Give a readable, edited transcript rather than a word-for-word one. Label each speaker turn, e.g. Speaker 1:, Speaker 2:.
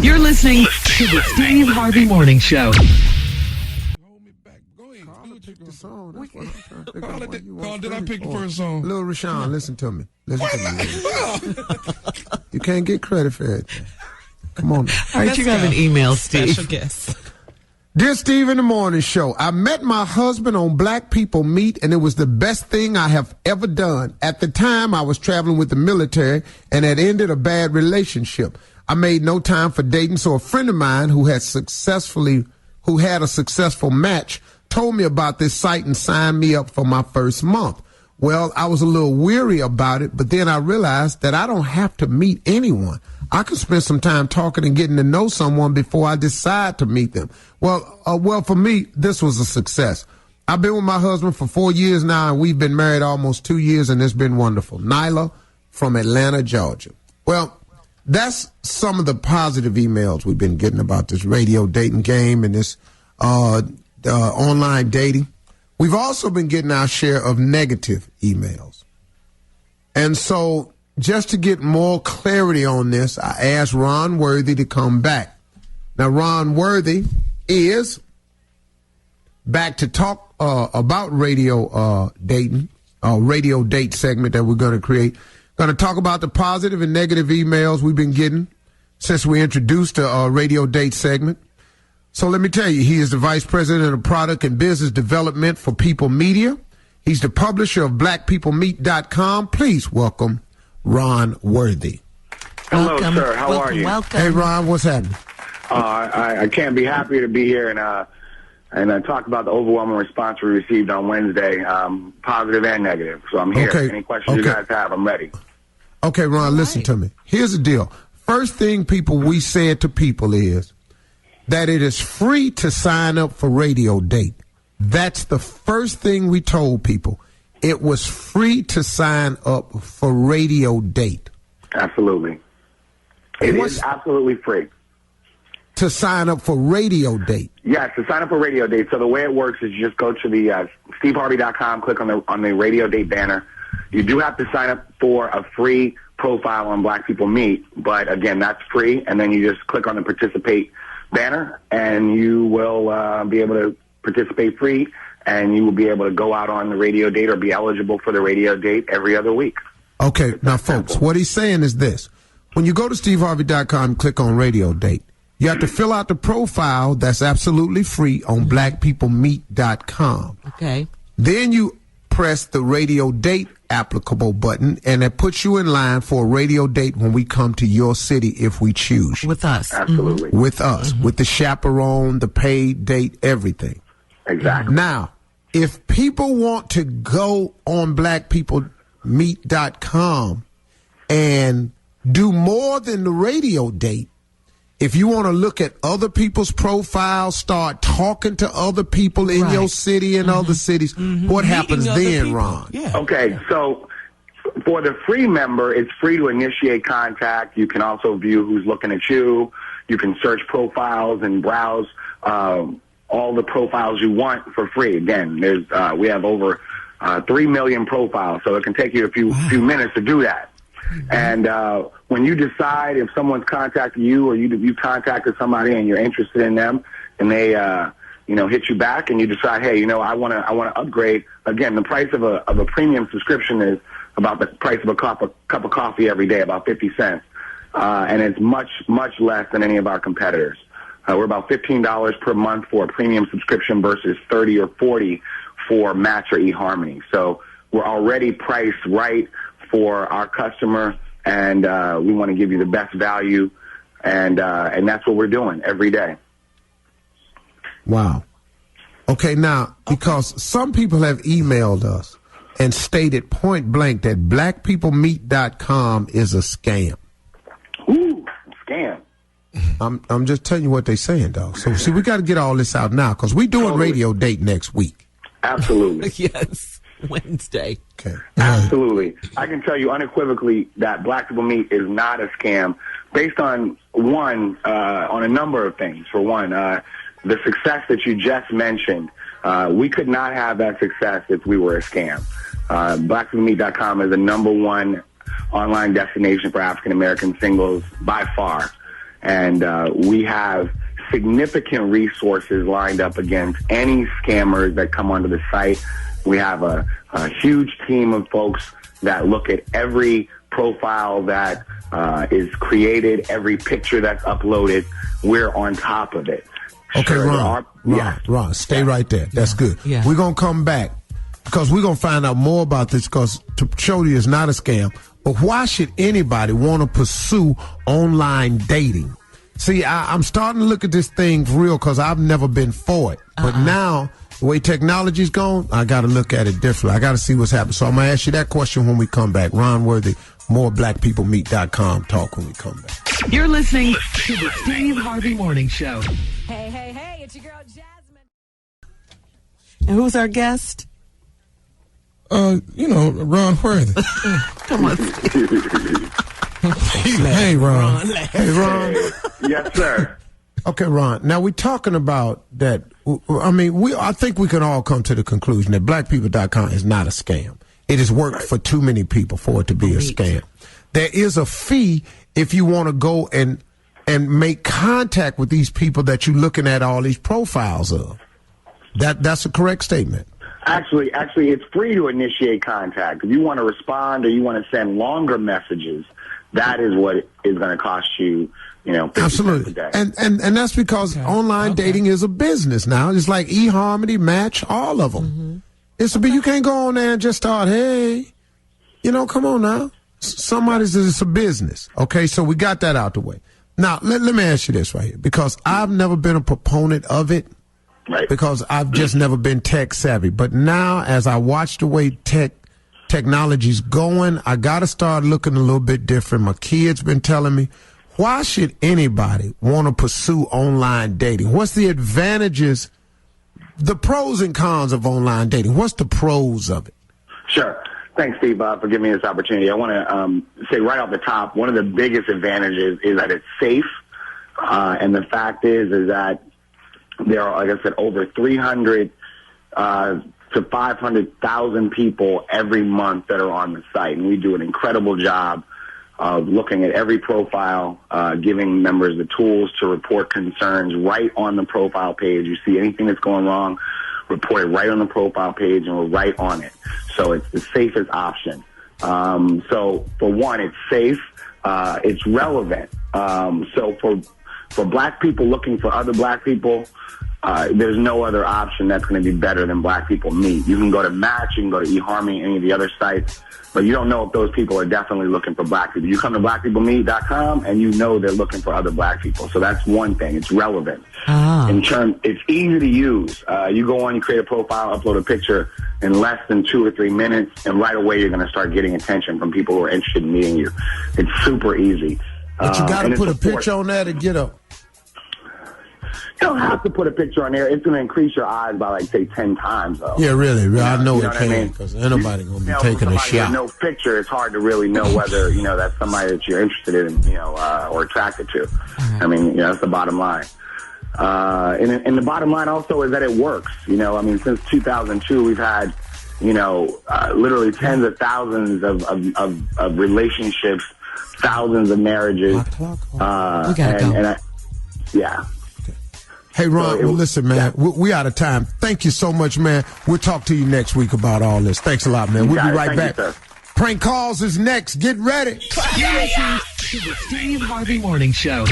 Speaker 1: You're listening to the Steve Harvey Morning Show.
Speaker 2: Hold me back. Go ahead. Do what you do.
Speaker 3: Song. That's what I'm trying to figure
Speaker 2: Carl,
Speaker 3: out.
Speaker 2: did I pick the first song?
Speaker 3: Lil Rashawn, listen to me. Listen to me. You can't get credit for it. Come on.
Speaker 1: All right, you have an email, Steve.
Speaker 4: Special guest.
Speaker 3: Dear Steve in the Morning Show, I met my husband on Black People Meet, and it was the best thing I have ever done. At the time, I was traveling with the military and had ended a bad relationship. I made no time for dating, so a friend of mine who had a successful match told me about this site and signed me up for my first month. Well, I was a little weary about it, but then I realized that I don't have to meet anyone. I can spend some time talking and getting to know someone before I decide to meet them. Well, for me, this was a success. I've been with my husband for 4 years now, and we've been married almost 2 years, and it's been wonderful. Nyla from Atlanta, Georgia. Well, that's some of the positive emails we've been getting about this radio dating game and this online dating. We've also been getting our share of negative emails. And so just to get more clarity on this, I asked Ron Worthy to come back. Now, Ron Worthy is back to talk about radio dating, radio date segment that we're going to create. Going to talk about the positive and negative emails we've been getting since we introduced the radio date segment. So let me tell you, he is the Vice President of Product and Business Development for People Media. He's the publisher of BlackPeopleMeet.com. Please welcome Ron Worthy.
Speaker 5: Hello, sir. How are you?
Speaker 1: Welcome.
Speaker 3: Hey, Ron, what's happening?
Speaker 5: I can't be happier to be here and talk about the overwhelming response we received on Wednesday, positive and negative. So I'm here.
Speaker 3: Okay.
Speaker 5: Any questions you guys have, I'm ready.
Speaker 3: Okay, Ron, listen to me. Here's the deal. First thing we said to people is that it is free to sign up for Radio Date. That's the first thing we told people. It was free to sign up for Radio Date.
Speaker 5: Absolutely. It is absolutely free.
Speaker 3: To sign up for Radio Date.
Speaker 5: Yes, to sign up for Radio Date. So the way it works is you just go to the steveharvey.com, click on the Radio Date banner. You do have to sign up for a free profile on Black People Meet, but again, that's free, and then you just click on the participate banner, and you will be able to participate free, and you will be able to go out on the Radio Date or be eligible for the Radio Date every other week.
Speaker 3: Okay, now folks, what he's saying is this. When you go to steveharvey.com and click on Radio Date, you have to fill out the profile that's absolutely free on blackpeoplemeet.com.
Speaker 1: Okay.
Speaker 3: Then you press the Radio Date applicable button, and it puts you in line for a radio date when we come to your city if we choose.
Speaker 1: With us.
Speaker 5: Absolutely.
Speaker 3: With us, with the chaperone, the paid date, everything.
Speaker 5: Exactly.
Speaker 3: Now, if people want to go on blackpeoplemeet.com and do more than the radio date, if you want to look at other people's profiles, start talking to other people in your city and other cities, what happens then, Ron?
Speaker 4: Yeah.
Speaker 5: Okay, so for the free member, it's free to initiate contact. You can also view who's looking at you. You can search profiles and browse all the profiles you want for free. Again, we have over 3 million profiles, so it can take you a few minutes to do that. And when you decide if someone's contacted you or you contacted somebody and you're interested in them, and they hit you back and you decide, hey, I want to upgrade. Again, the price of a premium subscription is about the price of a cup of coffee every day, about 50 cents, and it's much less than any of our competitors. We're about $15 per month for a premium subscription versus $30 or $40 for Match or eHarmony. So we're already priced right for our customer, and we want to give you the best value, and that's what we're doing every day.
Speaker 3: Wow. Okay, now, because some people have emailed us and stated point blank that blackpeoplemeet.com is a scam.
Speaker 5: Ooh, scam.
Speaker 3: I'm just telling you what they're saying, though. So, see, we got to get all this out now, because we're doing Radio Date next week.
Speaker 5: Absolutely.
Speaker 1: Yes. Wednesday.
Speaker 3: Okay.
Speaker 5: Absolutely. I can tell you unequivocally that Black People Meet is not a scam based on on a number of things. For one, the success that you just mentioned, we could not have that success if we were a scam. BlackPeopleMeet.com is the #1 online destination for African American singles by far. And we have significant resources lined up against any scammers that come onto the site. We have a huge team of folks that look at every profile that is created, every picture that's uploaded. We're on top of it.
Speaker 3: Okay, Ron, stay right there. That's good.
Speaker 1: Yeah.
Speaker 3: We're going to come back because we're going to find out more about this because to show you it's not a scam. But why should anybody want to pursue online dating? See, I'm starting to look at this thing for real because I've never been for it. But now, the way technology's gone, I got to look at it differently. I got to see what's happening. So I'm going to ask you that question when we come back. Ron Worthy, moreblackpeoplemeet.com talk when we come back.
Speaker 1: You're listening to the Steve Harvey Morning Show.
Speaker 4: Hey, it's your girl Jasmine.
Speaker 1: And who's our guest?
Speaker 2: Ron Worthy.
Speaker 1: Come on, Steve.
Speaker 2: Hey, Ron.
Speaker 3: Hey, Ron.
Speaker 5: Yes, sir.
Speaker 3: Okay, Ron. Now, we're talking about that. I mean, I think we can all come to the conclusion that blackpeople.com is not a scam. It has worked for too many people for it to be a scam. There is a fee if you want to go and make contact with these people that you're looking at all these profiles of. That's a correct statement.
Speaker 5: Actually, it's free to initiate contact. If you want to respond or you want to send longer messages, that is what is going to cost you, 50
Speaker 3: Absolutely.
Speaker 5: cents a day.
Speaker 3: And that's because online dating is a business now. It's like eHarmony, Match, all of them. You can't go on there and just start, hey, come on now. It's a business. Okay, so we got that out the way. Now, let me ask you this right here, because I've never been a proponent of it,
Speaker 5: Right.
Speaker 3: because I've just never been tech savvy. But now, as I watch the way technology's going, I got to start looking a little bit different. My kids been telling me, why should anybody want to pursue online dating? What's the advantages, the pros and cons of online dating? What's the pros of it?
Speaker 5: Sure. Thanks, Steve, for giving me this opportunity. I want to say right off the top, one of the biggest advantages is that it's safe. And the fact is that there are, like I said, over 300 to 500,000 people every month that are on the site. And we do an incredible job of looking at every profile, giving members the tools to report concerns right on the profile page. You see anything that's going wrong, report it right on the profile page, and we're right on it. So it's the safest option. So for one, it's safe. It's relevant. So for black people looking for other black people, there's no other option that's going to be better than Black People Meet. You can go to Match, you can go to eHarmony, any of the other sites, but you don't know if those people are definitely looking for black people. You come to blackpeoplemeet.com and you know they're looking for other black people. So that's one thing. It's relevant. It's easy to use. You go on, you create a profile, upload a picture in less than 2 or 3 minutes, and right away you're going to start getting attention from people who are interested in meeting you. It's super easy.
Speaker 3: But you got to put a picture on there to get up.
Speaker 5: You don't have to put a picture on there. It's going to increase your odds by, like, say, 10 times, though.
Speaker 3: Yeah, really. I know
Speaker 5: you
Speaker 3: it can, because anybody going to be taking a shot.
Speaker 5: No picture, it's hard to really know whether, that's somebody that you're interested in, or attracted to. I mean, that's the bottom line. And the bottom line also is that it works. Since 2002, we've had, literally tens of thousands of relationships, thousands of marriages. Yeah.
Speaker 3: Hey, Ron, listen, man, we out of time. Thank you so much, man. We'll talk to you next week about all this. Thanks a lot, man. We'll be right back. Prank calls is next. Get ready.
Speaker 1: You're listening to the Steve Harvey Morning Show.